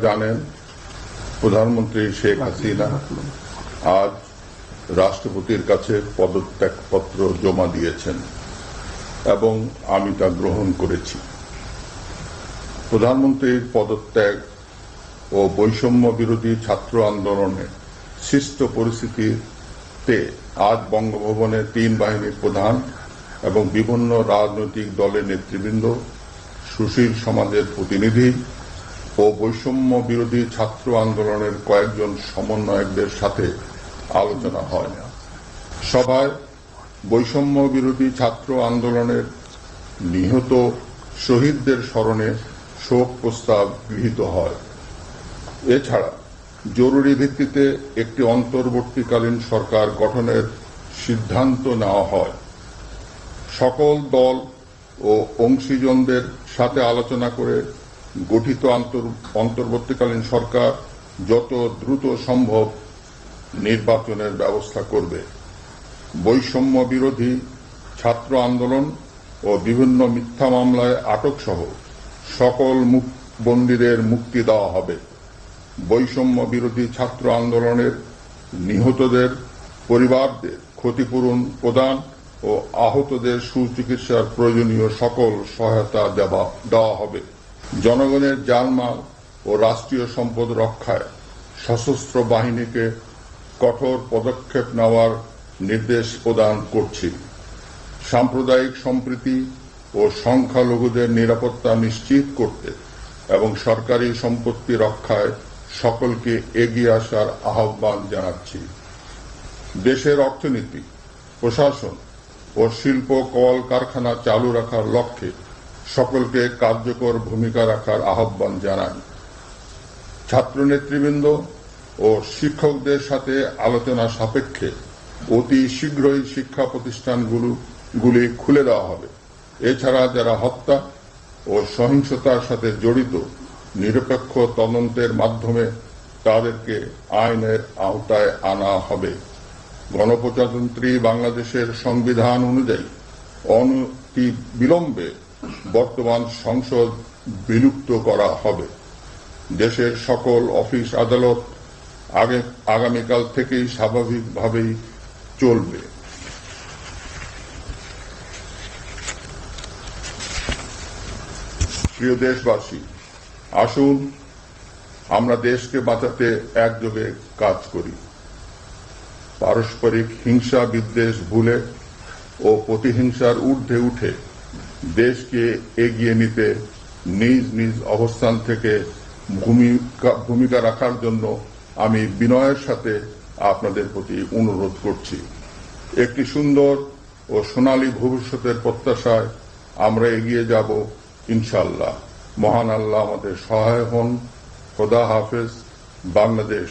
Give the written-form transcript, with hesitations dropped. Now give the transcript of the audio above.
জানেন প্রধানমন্ত্রী শেখ হাসিনা আজ রাষ্ট্রপতির কাছে পদত্যাগপত্র জমা দিয়েছেন এবং আমি তা গ্রহণ করেছি। প্রধানমন্ত্রীর পদত্যাগ ও বৈষম্য বিরোধী ছাত্র আন্দোলনে সৃষ্ট পরিস্থিতিতে আজ বঙ্গভবনে তিন বাহিনীর প্রধান এবং বিভিন্ন রাজনৈতিক দলের নেতৃবৃন্দ, সুশীল সমাজের প্রতিনিধি ও বৈষম্য বিরোধী ছাত্র আন্দোলনের কয়েকজন সমন্বয়কদের সাথে আলোচনা হয়। সভায় বৈষম্য বিরোধী ছাত্র আন্দোলনের নিহত শহীদদের স্মরণে শোক প্রস্তাব গৃহীত হয়। এছাড়া জরুরি ভিত্তিতে একটি অন্তর্বর্তীকালীন সরকার গঠনের সিদ্ধান্ত নেওয়া হয়। সকল দল ও অংশীজনদের সাথে আলোচনা করে গঠিত অন্তর্বর্তীকালীন সরকার যত দ্রুত সম্ভব নির্বাচনের ব্যবস্থা করবে। বৈষম্য বিরোধী ছাত্র আন্দোলন ও বিভিন্ন মিথ্যা মামলায় আটক সহ সকল বন্দীদের মুক্তি দেওয়া হবে। বৈষম্য বিরোধী ছাত্র আন্দোলনের নিহতদের পরিবারদের ক্ষতিপূরণ প্রদান ও আহতদের সুচিকিৎসার প্রয়োজনীয় সকল সহায়তা দেওয়া হবে। জনগণের জানমাল ও রাষ্ট্রীয় সম্পদ রক্ষায় সশস্ত্র বাহিনীকে কঠোর পদক্ষেপ নেওয়ার নির্দেশ প্রদান করছি। সাম্প্রদায়িক সম্প্রীতি ও সংখ্যালঘুদের নিরাপত্তা নিশ্চিত করতে এবং সরকারি সম্পত্তি রক্ষায় সকলকে এগিয়ে আসার আহ্বান জানাচ্ছি। দেশের অর্থনীতি, প্রশাসন ও শিল্প কলকারখানা চালু রাখার লক্ষ্যে সকলকে কার্যকর ভূমিকা রাখার আহ্বান জানাই। ছাত্র নেতৃবৃন্দ ও শিক্ষকদের সাথে আলোচনা সাপেক্ষে অতি শীঘ্রই শিক্ষা প্রতিষ্ঠানগুলি খুলে দেওয়া হবে। এছাড়া যারা হত্যা ও সহিংসতার সাথে জড়িত নিরপেক্ষ তদন্তের মাধ্যমে তাদেরকে আইনের আওতায় আনা হবে। গণপ্রজাতন্ত্রী বাংলাদেশের সংবিধান অনুযায়ী অনতি বিলম্বে বর্তমান সংসদ বিলুপ্ত করা হবে। দেশের সকল অফিস আদালত আগামীকাল থেকেই স্বাভাবিকভাবেই চলবে। প্রিয় দেশবাসী, আসুন আমরা দেশকে বাঁচাতে একযোগে কাজ করি। পারস্পরিক হিংসা বিদ্বেষ ভুলে ও প্রতিহিংসার ঊর্ধ্বে উঠে দেশকে এগিয়ে নিতে নিজ নিজ অবস্থান থেকে ভূমিকা রাখার জন্য আমি বিনয়ের সাথে আপনাদের প্রতি অনুরোধ করছি। একটি সুন্দর ও সোনালী ভবিষ্যতের প্রত্যাশায় আমরা এগিয়ে যাব ইনশাআল্লাহ। মহান আল্লাহ আমাদের সহায় হন। খোদা হাফেজ। বাংলাদেশ